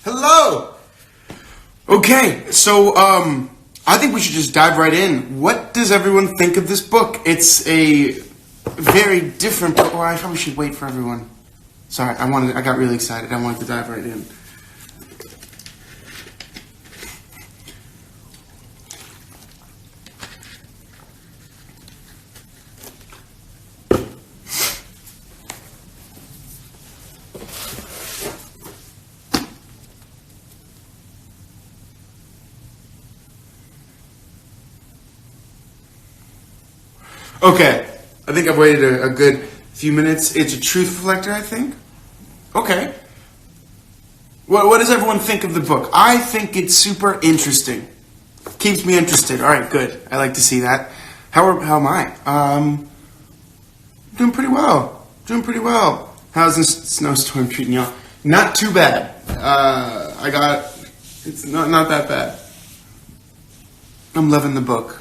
Hello! Okay, so, I think we should just dive right in. What does everyone think of this book? It's a very different book. Or I probably should wait for everyone. Sorry, I got really excited. I wanted to dive right in. Okay, I think I've waited a good few minutes. It's a truth reflector, I think. Okay. What does everyone think of the book? I think it's super interesting. Keeps me interested. All right, good. I like to see that. How am I? Doing pretty well. Doing pretty well. How's this snowstorm treating y'all? Not too bad. It's not that bad. I'm loving the book.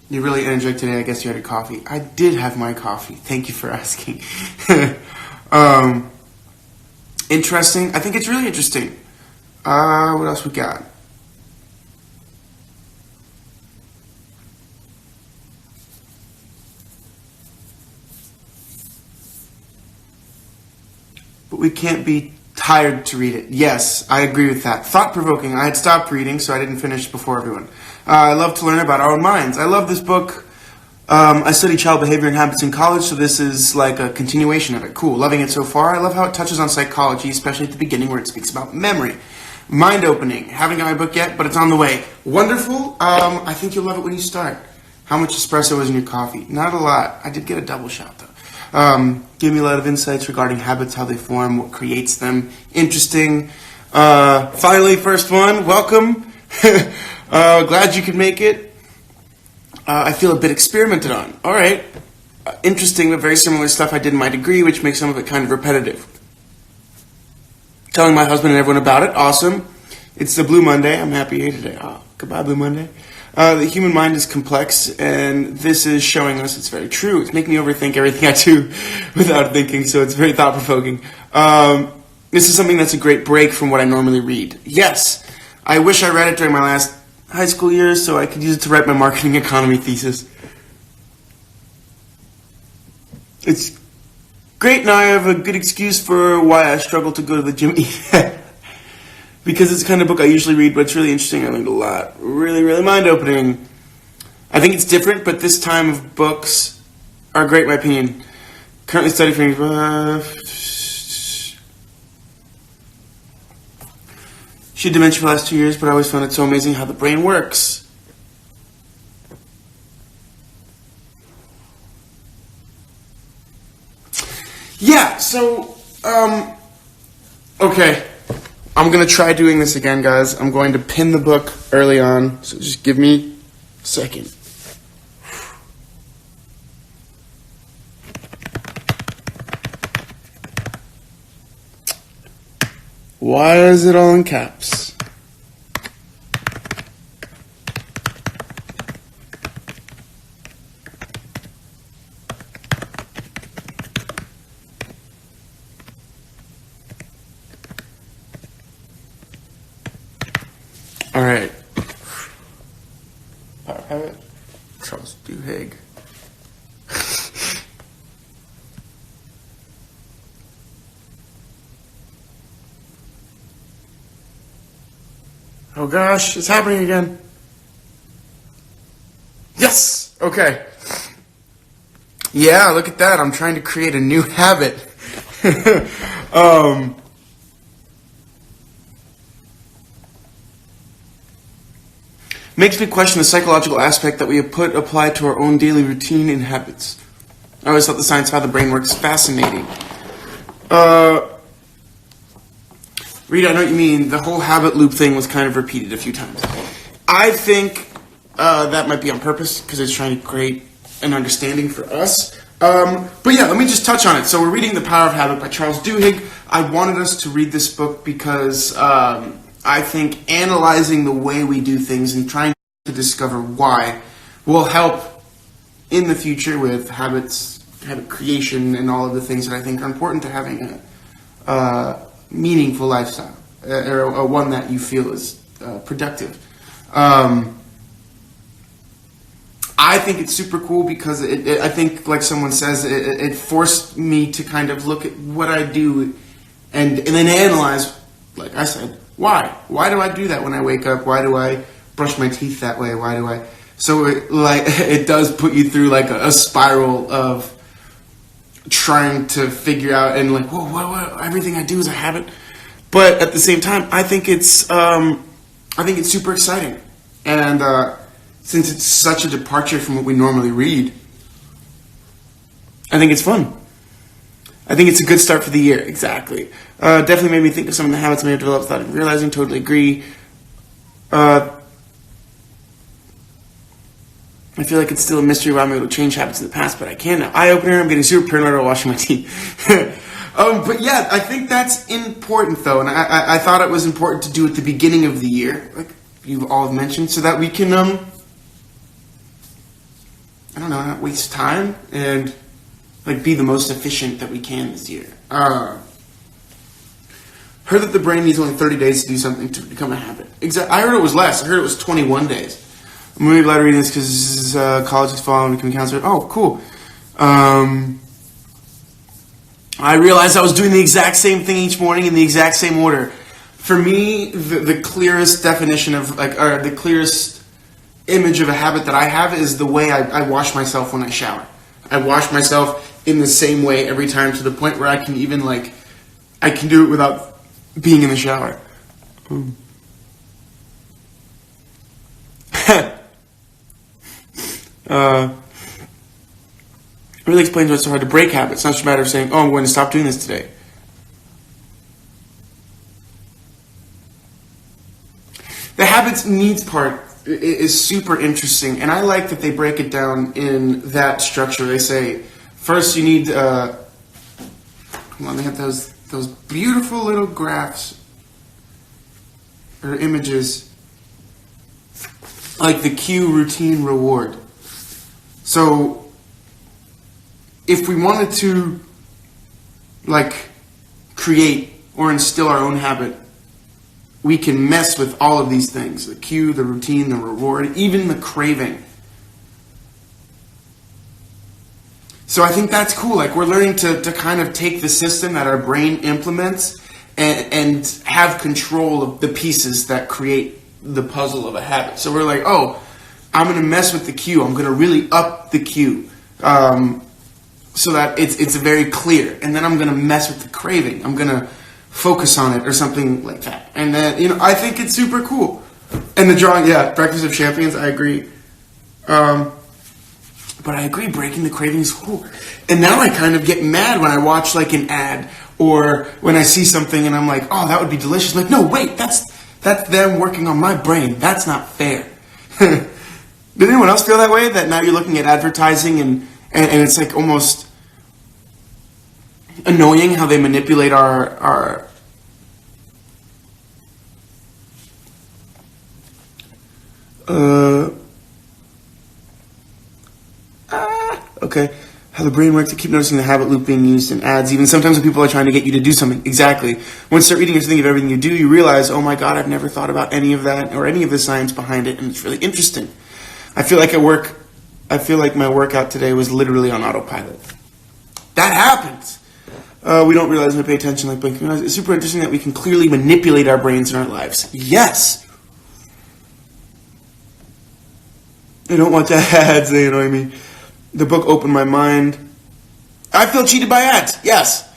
You're really energetic today. I guess you had a coffee. I did have my coffee. Thank you for asking. Interesting. I think it's really interesting. What else we got? But we can't be tired to read it. Yes, I agree with that. Thought-provoking. I had stopped reading, so I didn't finish before everyone. I love to learn about our own minds. I love this book. I studied child behavior and habits in college, so this is like a continuation of it. Cool. Loving it so far. I love how it touches on psychology, especially at the beginning where it speaks about memory. Mind-opening. Haven't got my book yet, but it's on the way. Wonderful. I think you'll love it when you start. How much espresso is in your coffee? Not a lot. I did get a double shot, though. Gave me a lot of insights regarding habits, how they form, what creates them. Interesting. Finally, first one. Welcome. Glad you could make it. I feel a bit experimented on. All right. Interesting, but very similar stuff I did in my degree, which makes some of it kind of repetitive. Telling my husband and everyone about it. Awesome. It's the Blue Monday. I'm happy today. Oh, goodbye, Blue Monday. The human mind is complex, and this is showing us it's very true. It's making me overthink everything I do without thinking, so it's very thought-provoking. This is something that's a great break from what I normally read. Yes, I wish I read it during my last high school years so I could use it to write my marketing economy thesis. It's great now I have a good excuse for why I struggle to go to the gym. Because it's the kind of book I usually read, but it's really interesting. I learned a lot. Really, really mind-opening. I think it's different, but this time of books are great in my opinion. Currently studying for... She had dementia for the last 2 years, but I always found it so amazing how the brain works. Yeah, so, okay. I'm going to try doing this again, guys. I'm going to pin the book early on, so just give me a second. Why is it all in caps? All right. Power Habit. Charles Duhigg. Oh gosh, it's happening again. Yes! Okay. Yeah, look at that. I'm trying to create a new habit. Makes me question the psychological aspect that we have applied to our own daily routine and habits. I always thought the science of how the brain works is fascinating. Rita, I know what you mean. The whole habit loop thing was kind of repeated a few times. I think that might be on purpose because it's trying to create an understanding for us. But yeah, let me just touch on it. So we're reading The Power of Habit by Charles Duhigg. I wanted us to read this book because I think analyzing the way we do things and trying to discover why will help in the future with habits, habit creation, and all of the things that I think are important to having a meaningful lifestyle. or one that you feel is productive. I think it's super cool because I think, like someone says, it forced me to kind of look at what I do and then analyze, like I said, why? Why do I do that when I wake up? Why do I brush my teeth that way? Why do I? So it does put you through like a spiral of trying to figure out and like, whoa, everything I do is a habit. But at the same time, I think it's super exciting, and since it's such a departure from what we normally read, I think it's fun. I think it's a good start for the year. Exactly. Definitely made me think of some of the habits I may have developed without realizing. Totally agree. I feel like it's still a mystery why I'm able to change habits in the past, but I can now. Eye opener. I'm getting super paranoid about washing my teeth. But yeah, I think that's important though, and I thought it was important to do at the beginning of the year, like you all have mentioned, so that we can I don't know, not waste time and like be the most efficient that we can this year. Heard that the brain needs only 30 days to do something to become a habit. I heard it was less. I heard it was 21 days. I'm really glad reading this because college is fall and becoming a counselor. Oh, cool. I realized I was doing the exact same thing each morning in the exact same order. For me, the clearest definition of or the clearest image of a habit that I have is the way I wash myself when I shower. I wash myself in the same way every time, to the point where I can even I can do it without being in the shower. It really explains why it's so hard to break habits. It's not just a matter of saying, oh, I'm going to stop doing this today. The habits needs part is super interesting, and I like that they break it down in that structure. They say, first you need, come on, they have those beautiful little graphs or images, like the cue, routine, reward. So if we wanted to create or instill our own habit, we can mess with all of these things: the cue, the routine, the reward, even the craving. So I think that's cool. We're learning to kind of take the system that our brain implements and have control of the pieces that create the puzzle of a habit. So we're like, oh, I'm going to mess with the cue. I'm going to really up the cue so that it's very clear. And then I'm going to mess with the craving. I'm going to focus on it or something like that. And then, I think it's super cool. And the drawing, yeah, Breakfast of Champions, I agree. But I agree, breaking the craving is cool. And now I kind of get mad when I watch an ad or when I see something and I'm like, oh, that would be delicious. I'm like, no, wait, that's them working on my brain. That's not fair. Did anyone else feel that way? That now you're looking at advertising and it's almost annoying how they manipulate our okay, how the brain works. To keep noticing the habit loop being used in ads, even sometimes when people are trying to get you to do something. Exactly. Once you start reading or thinking of everything you do, you realize, oh my god, I've never thought about any of that or any of the science behind it, and it's really interesting. I feel like my workout today was literally on autopilot. That happens. We don't realize when we pay attention like blinking. It's super interesting that we can clearly manipulate our brains in our lives. Yes. I don't want ads, you know what I mean? The book opened my mind. I feel cheated by ads. Yes.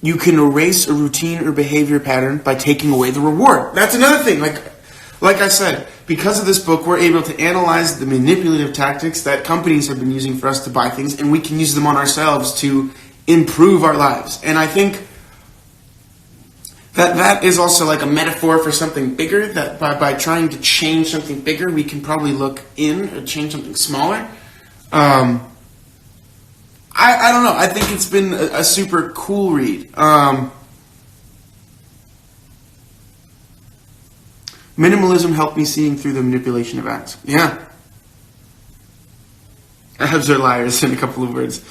You can erase a routine or behavior pattern by taking away the reward. That's another thing. Like I said, because of this book, we're able to analyze the manipulative tactics that companies have been using for us to buy things, and we can use them on ourselves to improve our lives. And I think that is also a metaphor for something bigger, that by trying to change something bigger, we can probably look in or change something smaller. I don't know. I think it's been a super cool read. Minimalism helped me seeing through the manipulation of ads. Yeah. Abs are liars in a couple of words.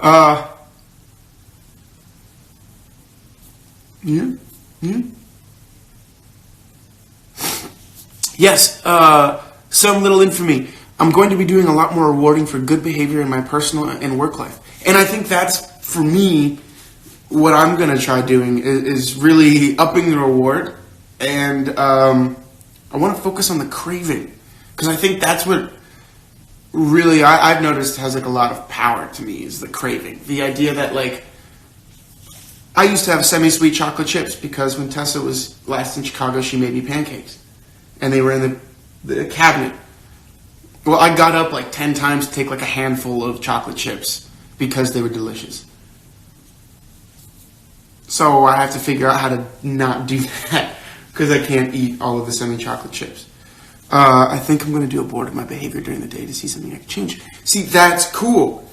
Yeah. Yeah. Yes, some little infamy. I'm going to be doing a lot more rewarding for good behavior in my personal and work life. And I think that's, for me, what I'm going to try doing is really upping the reward. And I want to focus on the craving. Because I think that's what really I've noticed has like a lot of power to me, is the craving. The idea that, like, I used to have semi-sweet chocolate chips because when Tessa was last in Chicago, she made me pancakes. And they were in the cabinet. Well, I got up like 10 times to take like a handful of chocolate chips because they were delicious. So I have to figure out how to not do that because I can't eat all of the semi-chocolate chips. I think I'm going to do a board of my behavior during the day to see something I can change. See, that's cool.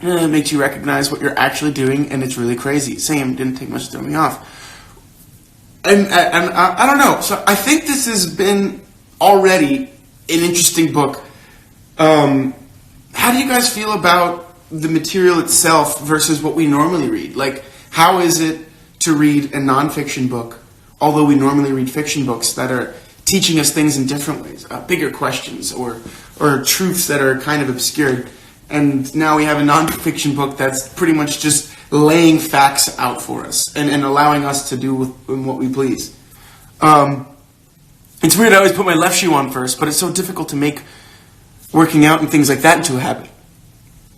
It makes you recognize what you're actually doing, and it's really crazy. Same, didn't take much to throw me off. And I don't know. So I think this has been already an interesting book. How do you guys feel about the material itself versus what we normally read? Like, how is it to read a nonfiction book, although we normally read fiction books that are teaching us things in different ways, bigger questions or truths that are kind of obscured? And now we have a nonfiction book that's pretty much just laying facts out for us and allowing us to do with what we please. It's weird, I always put my left shoe on first, but it's so difficult to make working out and things like that into a habit.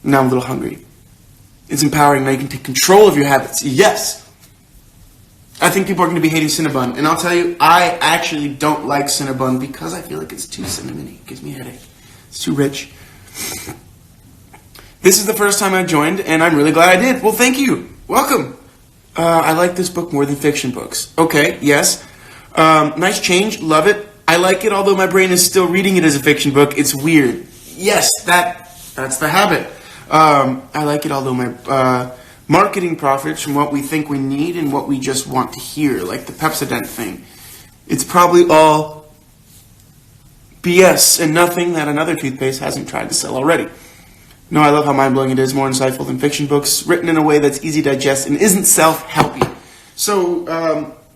Now I'm a little hungry. It's empowering. Now you can take control of your habits. Yes! I think people are going to be hating Cinnabon. And I'll tell you, I actually don't like Cinnabon because I feel like it's too cinnamony. It gives me a headache. It's too rich. This is the first time I joined, and I'm really glad I did. Well, thank you. Welcome. I like this book more than fiction books. Okay, yes. Nice change. Love it. I like it, although my brain is still reading it as a fiction book. It's weird. Yes, that's the habit. I like it, although my marketing profits from what we think we need and what we just want to hear, like the Pepsodent thing. It's probably all BS and nothing that another toothpaste hasn't tried to sell already. No, I love how mind-blowing it is, more insightful than fiction books, written in a way that's easy to digest and isn't self-helpy. So,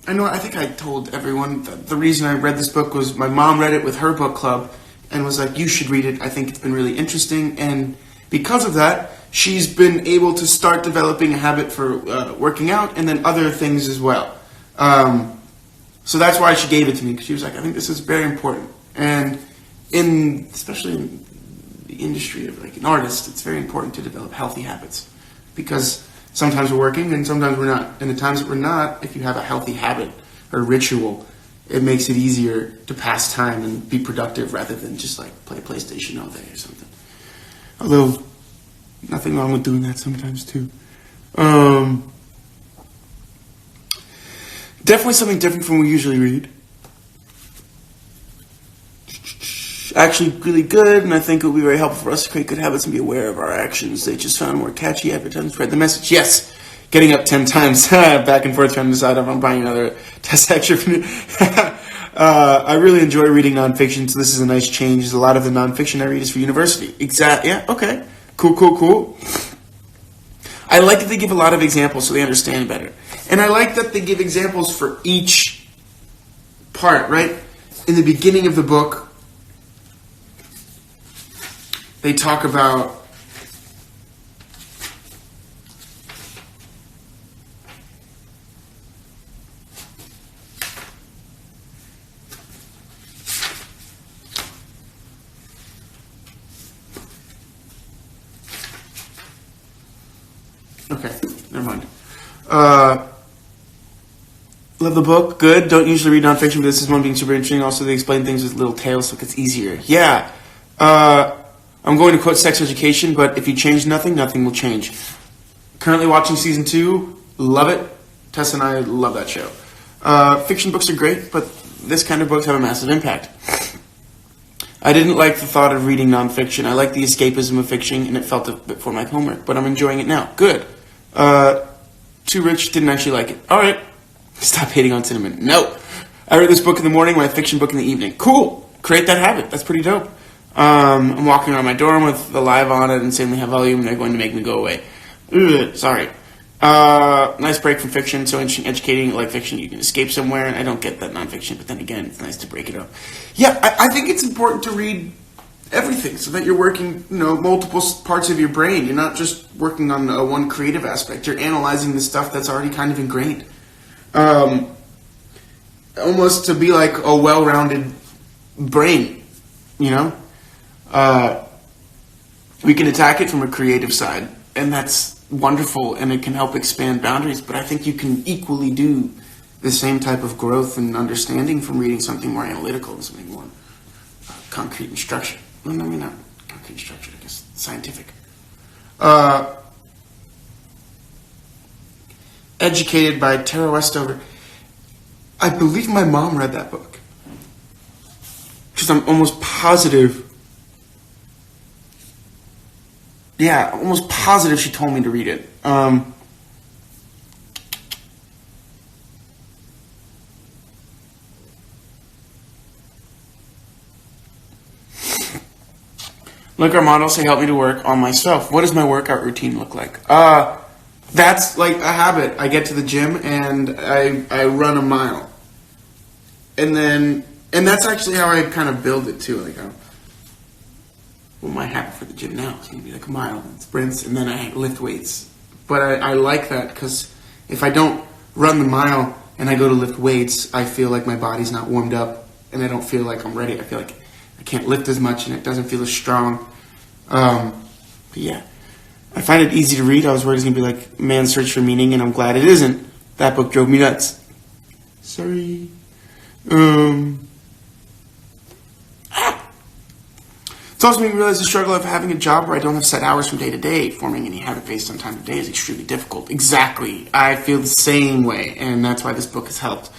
I think I told everyone that the reason I read this book was my mom read it with her book club and was like, you should read it. I think it's been really interesting. And because of that, she's been able to start developing a habit for working out and then other things as well. So that's why she gave it to me, because she was like, I think this is very important. And especially in the industry of like an artist, it's very important to develop healthy habits, because sometimes we're working and sometimes we're not. And the times that we're not, if you have a healthy habit or ritual, it makes it easier to pass time and be productive rather than just like play PlayStation all day or something. Although, nothing wrong with doing that sometimes too. Definitely something different from what we usually read. Actually really good, and I think it will be very helpful for us to create good habits and be aware of our actions. They just found more catchy advertisements, spread the message. Yes, getting up 10 times back and forth trying to decide if I'm buying another test extra. I really enjoy reading nonfiction, so this is a nice change. A lot of the nonfiction I read is for university. Yeah, okay. Cool. I like that they give a lot of examples so they understand better. And I like that they give examples for each part, right? In the beginning of the book, they talk about okay, never mind. Love the book, good. Don't usually read nonfiction, but this is one being super interesting. Also, they explain things with little tales so it gets easier. Yeah. I'm going to quote Sex Education, but if you change nothing, nothing will change. Currently watching season 2, love it. Tess and I love that show. Fiction books are great, but this kind of books have a massive impact. I didn't like the thought of reading nonfiction. I like the escapism of fiction, and it felt a bit for my homework, but I'm enjoying it now. Good. Too Rich, didn't actually like it. All right. Stop hating on cinnamon. No. I read this book in the morning, my fiction book in the evening. Cool. Create that habit. That's pretty dope. I'm walking around my dorm with the live on at insanely high volume, and they're going to make me go away. Ugh, sorry. Nice break from fiction, so interesting, educating. Like fiction, you can escape somewhere, and I don't get that nonfiction, but then again, it's nice to break it up. Yeah, I think it's important to read everything so that you're working, multiple parts of your brain. You're not just working on one creative aspect. You're analyzing the stuff that's already kind of ingrained. Almost to be like a well-rounded brain, you know? We can attack it from a creative side, and that's wonderful, and it can help expand boundaries, but I think you can equally do the same type of growth and understanding from reading something more analytical and something more concrete and structured. Well, no, I mean, not concrete and structured, I guess, scientific. Educated by Tara Westover. I believe my mom read that book. Because I'm almost positive. Yeah, almost positive she told me to read it. Like our models say, help me to work on myself. What does my workout routine look like? That's like a habit. I get to the gym and I run a mile. And that's actually how I kind of build it too. Like, my habit for the gym now is going to be like a mile and sprints, and then I lift weights. But I like that because if I don't run the mile and I go to lift weights, I feel like my body's not warmed up and I don't feel like I'm ready. I feel like I can't lift as much and it doesn't feel as strong. But yeah, I find it easy to read. I was worried it was going to be like Man's Search for Meaning, and I'm glad it isn't. That book drove me nuts. Sorry. It's also made me realize the struggle of having a job where I don't have set hours from day to day. Forming any habit based on time of day is extremely difficult. Exactly. I feel the same way, and that's why this book has helped.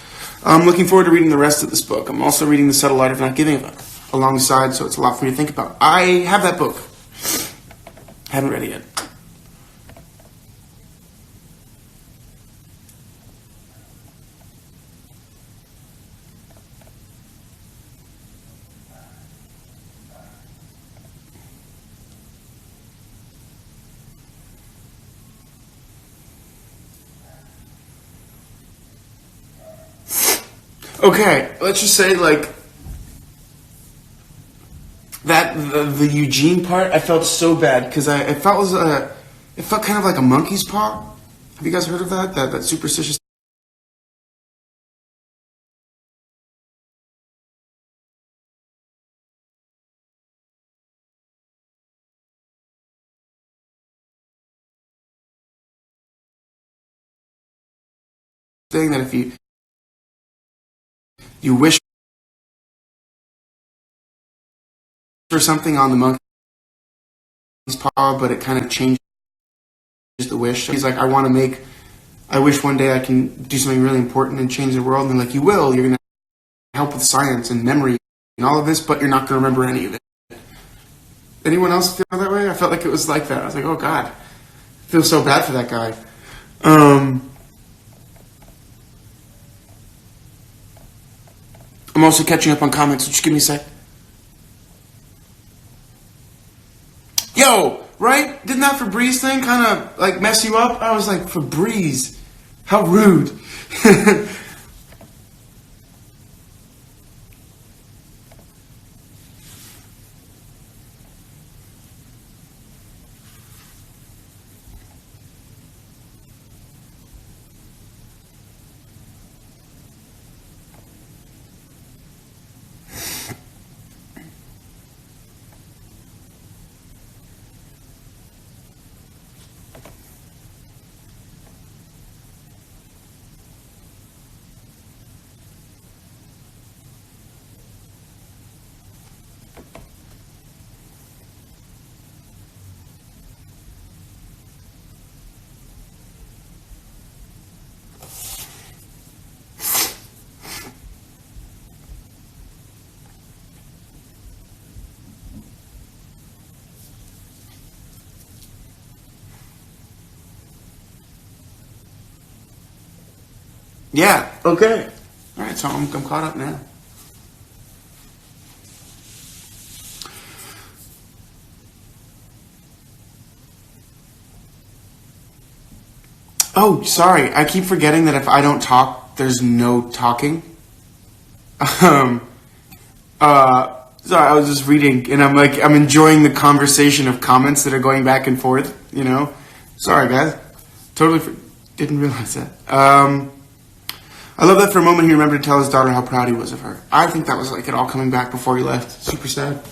I'm looking forward to reading the rest of this book. I'm also reading The Subtle Art of Not Giving a Fuck alongside, so it's a lot for me to think about. I have that book. Haven't read it yet. Okay, let's just say like that the Eugene part. I felt so bad because it felt kind of like a monkey's paw. Have you guys heard of that? That superstitious thing that if you wish for something on the monkey's paw, but it kind of changes the wish. He's like, I wish one day I can do something really important and change the world. And they're like, you will. You're going to help with science and memory and all of this, but you're not going to remember any of it. Anyone else feel that way? I felt like it was like that. I was like, oh God, I feel so bad for that guy. I'm also catching up on comments, so just give me a sec. Yo, right? Didn't that Febreze thing kind of like mess you up? I was like, Febreze, how rude. Yeah, okay. All right, so I'm caught up now. Oh, sorry. I keep forgetting that if I don't talk, there's no talking. Um, sorry, I was just reading, and I'm enjoying the conversation of comments that are going back and forth. Sorry, guys. Didn't realize that. I love that for a moment he remembered to tell his daughter how proud he was of her. I think that was like it all coming back before he left. Super sad.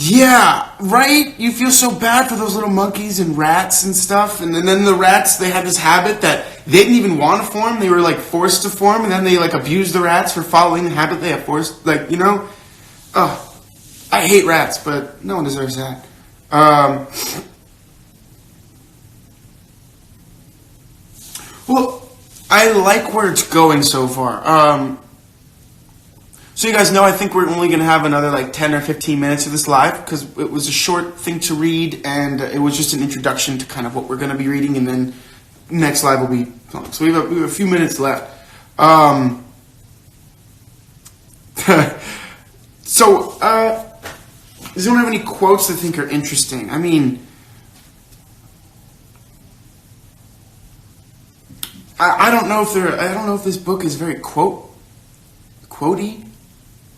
Yeah, right? You feel so bad for those little monkeys and rats and stuff. And then the rats, they had this habit that they didn't even want to form. They were like forced to form. And then they like abused the rats for following the habit they had forced. Oh, I hate rats, but no one deserves that. Well, I like where it's going so far. So you guys know, I think we're only going to have another like 10 or 15 minutes of this live because it was a short thing to read and it was just an introduction to kind of what we're going to be reading, and then next live will be long. So we have a few minutes left. Does anyone have any quotes they think are interesting? I mean, I don't know if this book is very quotey,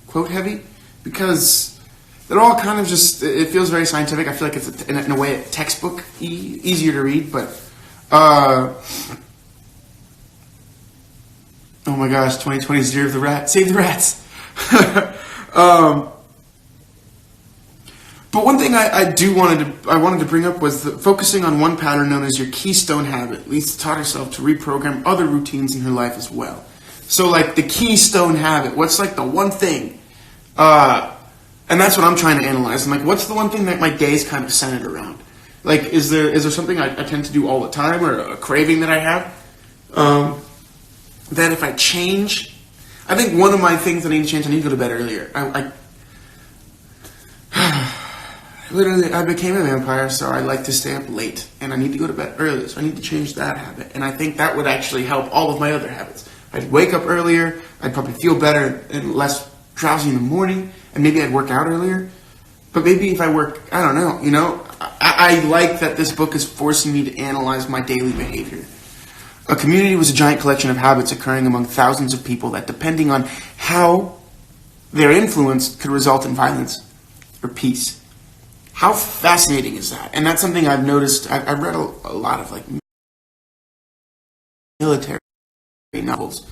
quote heavy, because they're all kind of just, it feels very scientific. I feel like it's in a way a textbook, easier to read, but oh my gosh, 2020 is the year of the rat. Save the rats. But one thing I wanted to bring up was focusing on one pattern known as your keystone habit. Lisa taught herself to reprogram other routines in her life as well. So like the keystone habit, what's like the one thing? And that's what I'm trying to analyze. I'm like, what's the one thing that my day is kind of centered around? Like, is there something I tend to do all the time, or a craving that I have? That if I change, I think one of my things that I need to change, I need to go to bed earlier. Literally, I became a vampire, so I like to stay up late, and I need to go to bed early, so I need to change that habit. And I think that would actually help all of my other habits. I'd wake up earlier, I'd probably feel better and less drowsy in the morning, and maybe I'd work out earlier. But maybe if I work, I don't know, I like that this book is forcing me to analyze my daily behavior. A community was a giant collection of habits occurring among thousands of people that, depending on how they're influenced, could result in violence or peace. How fascinating is that? And that's something I've noticed. I've read a lot of like military novels,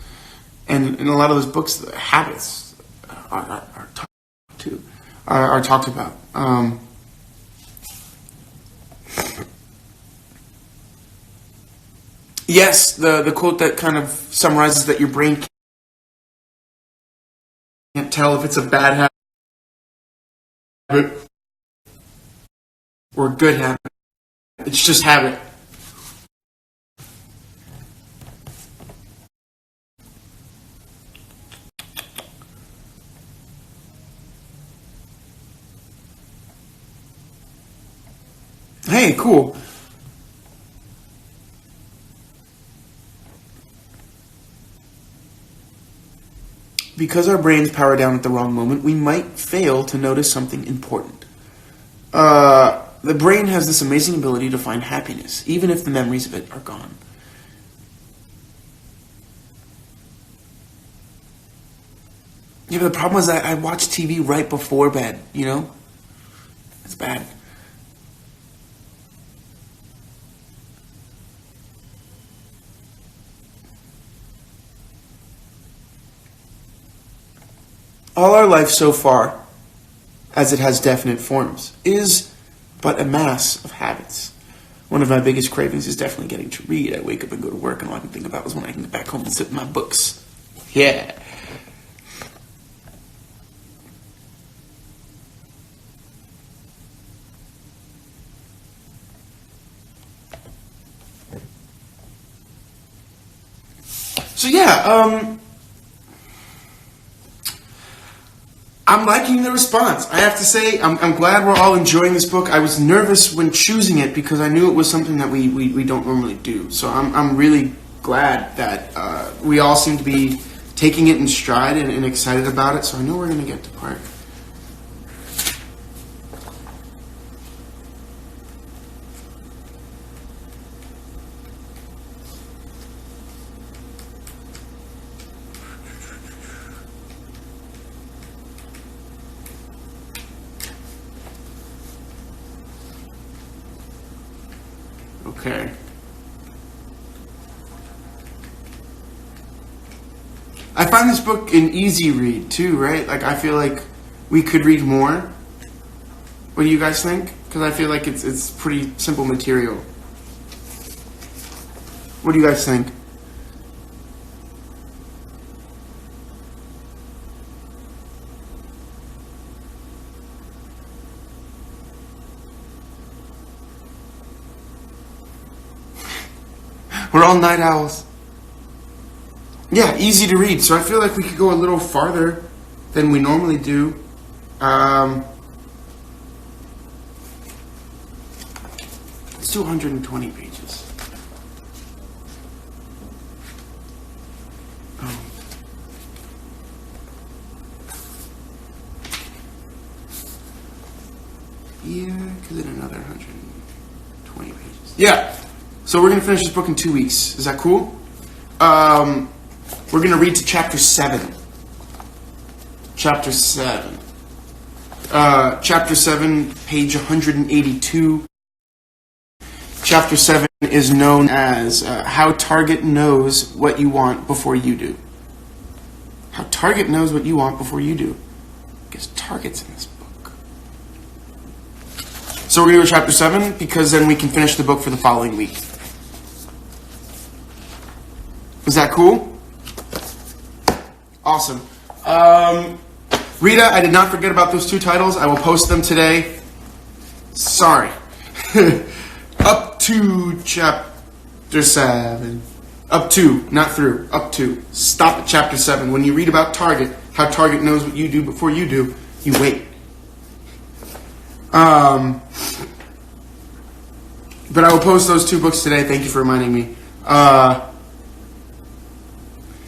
and in a lot of those books, the habits are talked about. Yes, the quote that kind of summarizes that your brain can't tell if it's a bad habit or a good habit. It's just habit. Hey, cool. Because our brains power down at the wrong moment, we might fail to notice something important. The brain has this amazing ability to find happiness, even if the memories of it are gone. Yeah, but the problem is that I watch TV right before bed, It's bad. All our life so far, as it has definite forms, is but a mass of habits. One of my biggest cravings is definitely getting to read. I wake up and go to work, and all I can think about is when I can get back home and sit in my books. Yeah. So yeah, I'm liking the response. I have to say, I'm glad we're all enjoying this book. I was nervous when choosing it because I knew it was something that we don't normally do. So I'm really glad that we all seem to be taking it in stride and excited about it. So I know we're going to get to part. Okay. I find this book an easy read too, right? Like, I feel like we could read more. What do you guys think? Because I feel like it's pretty simple material. What do you guys think? We're all night owls. Yeah, easy to read. So I feel like we could go a little farther than we normally do. Let's do 120 pages. Oh. Yeah, because then another 120 pages. Yeah. So we're going to finish this book in 2 weeks. Is that cool? We're going to read to chapter 7. Chapter 7. Chapter 7, page 182. Chapter 7 is known as How Target Knows What You Want Before You Do. How Target knows what you want before you do. Because Target's in this book. So we're going to go to chapter 7 because then we can finish the book for the following week. Is that cool? Awesome. Rita, I did not forget about those 2 titles. I will post them today. Sorry. Up to chapter 7. Up to, not through. Up to. Stop at chapter 7. When you read about Target, how Target knows what you do before you do, you wait. But I will post those 2 books today. Thank you for reminding me.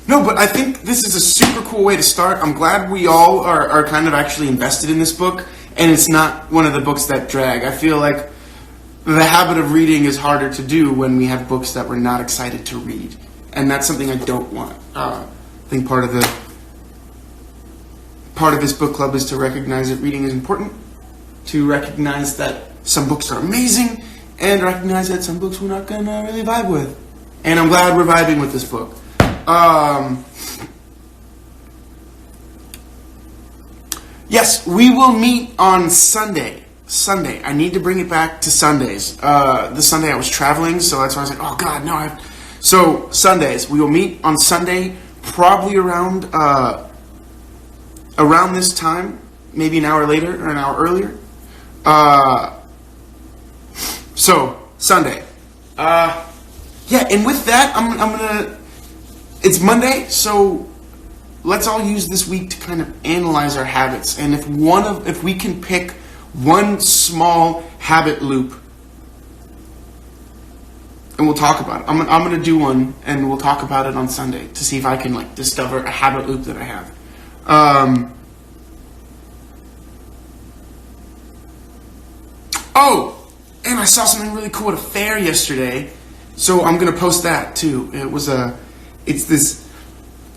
No, but I think this is a super cool way to start. I'm glad we all are kind of actually invested in this book, and it's not one of the books that drag. I feel like the habit of reading is harder to do when we have books that we're not excited to read, and that's something I don't want. I think part of this book club is to recognize that reading is important, to recognize that some books are amazing, and recognize that some books we're not going to really vibe with. And I'm glad we're vibing with this book. Yes, we will meet on Sunday. Sunday. I need to bring it back to Sundays. This Sunday I was traveling, so that's why I was like, oh God, no. So Sundays. We will meet on Sunday, probably around this time, maybe an hour later or an hour earlier. So Sunday. Yeah, and with that, I'm gonna. It's Monday, so let's all use this week to kind of analyze our habits. And if we can pick one small habit loop, and we'll talk about it. I'm gonna do one, and we'll talk about it on Sunday to see if I can discover a habit loop that I have. Oh, and I saw something really cool at a fair yesterday, so I'm gonna post that too. It's this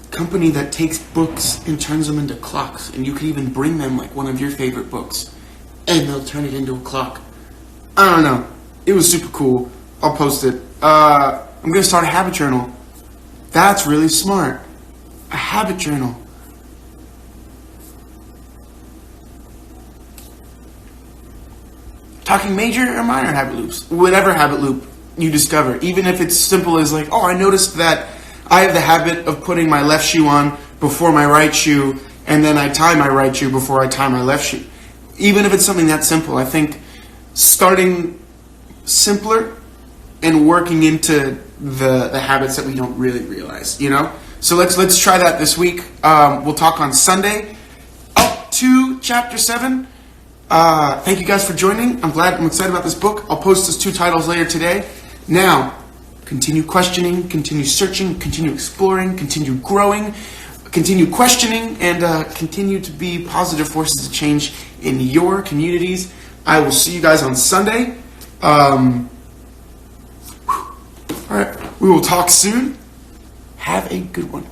company that takes books and turns them into clocks, and you can even bring them one of your favorite books, and they'll turn it into a clock. I don't know. It was super cool. I'll post it. I'm gonna start a habit journal. That's really smart. A habit journal. Talking major or minor habit loops. Whatever habit loop you discover. Even if it's simple as I noticed that I have the habit of putting my left shoe on before my right shoe, and then I tie my right shoe before I tie my left shoe. Even if it's something that simple, I think starting simpler and working into the habits that we don't really realize, So let's try that this week. We'll talk on Sunday up to chapter 7. Thank you guys for joining. I'm excited about this book. I'll post those 2 titles later today. Now, continue questioning, continue searching, continue exploring, continue growing, continue questioning, and continue to be positive forces of change in your communities. I will see you guys on Sunday. All right, we will talk soon. Have a good one.